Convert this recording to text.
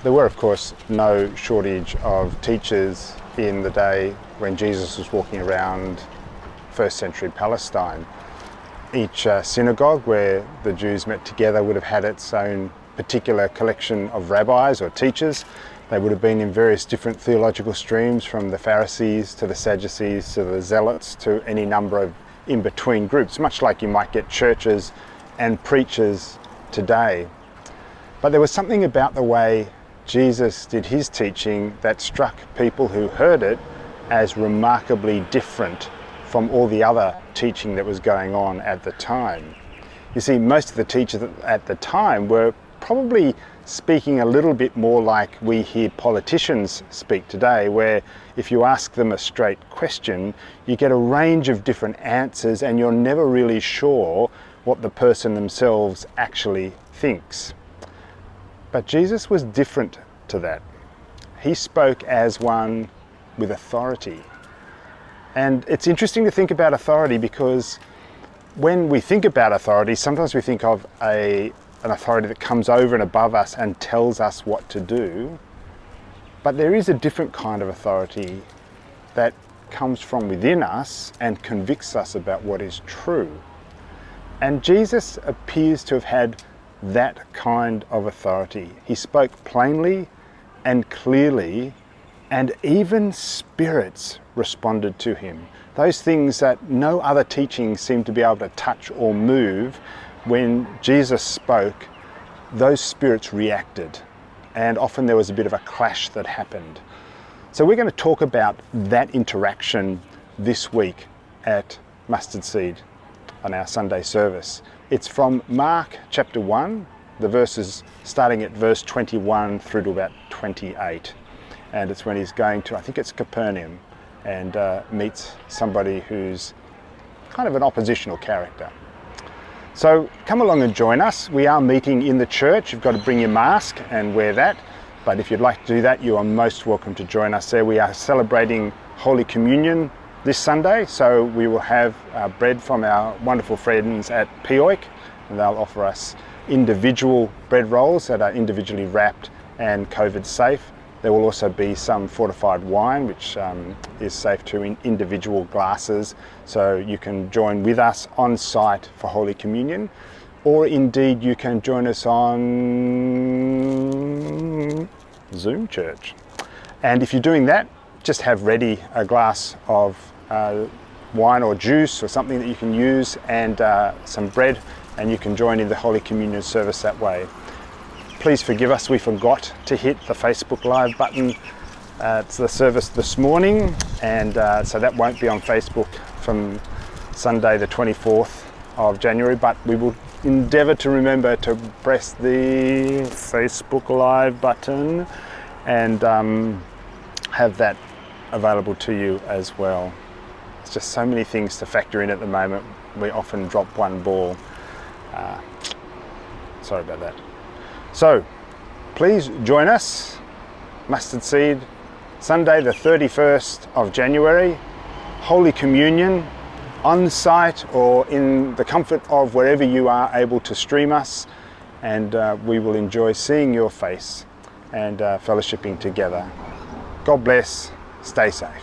There were, of course, no shortage of teachers in the day when Jesus was walking around first century Palestine. Each synagogue where the Jews met together would have had its own particular collection of rabbis or teachers. They would have been in various different theological streams, from the Pharisees to the Sadducees to the Zealots to any number of in-between groups, much like you might get churches and preachers today. But there was something about the way Jesus did his teaching that struck people who heard it as remarkably different from all the other teaching that was going on at the time. You see, most of the teachers at the time were probably speaking a little bit more like we hear politicians speak today, where if you ask them a straight question, you get a range of different answers and you're never really sure what the person themselves actually thinks. But Jesus was different to that. He spoke as one with authority. And it's interesting to think about authority, because when we think about authority, sometimes we think of an authority that comes over and above us and tells us what to do. But there is a different kind of authority that comes from within us and convicts us about what is true. And Jesus appears to have had that kind of authority. He spoke plainly and clearly, and even spirits responded to him. Those things that no other teaching seemed to be able to touch or move, when Jesus spoke, those spirits reacted, and often there was a bit of a clash that happened. So we're going to talk about that interaction this week at Mustard Seed on our Sunday service. It's from Mark chapter 1, the verses starting at verse 21 through to about 28. And it's when he's going to, I think it's Capernaum, and meets somebody who's kind of an oppositional character. So come along and join us. We are meeting in the church. You've got to bring your mask and wear that. But if you'd like to do that, you are most welcome to join us there. We are celebrating Holy Communion this Sunday, so we will have bread from our wonderful friends at Peoik, and they'll offer us individual bread rolls that are individually wrapped and COVID safe. There will also be some fortified wine, which is safe to in individual glasses, so you can join with us on site for Holy Communion, or indeed you can join us on Zoom Church. And if you're doing that, just have ready a glass of wine or juice or something that you can use, and some bread, and you can join in the Holy Communion service that way. Please forgive us, we forgot to hit the Facebook Live button at the service this morning, and so that won't be on Facebook from Sunday the 24th of January, but we will endeavour to remember to press the Facebook Live button and have that available to you as well. It's just so many things to factor in at the moment. We often drop one ball. Sorry about that. So please join us, Mustard Seed, Sunday the 31st of January, Holy Communion, on site or in the comfort of wherever you are able to stream us, and we will enjoy seeing your face and fellowshipping together. God bless, stay safe.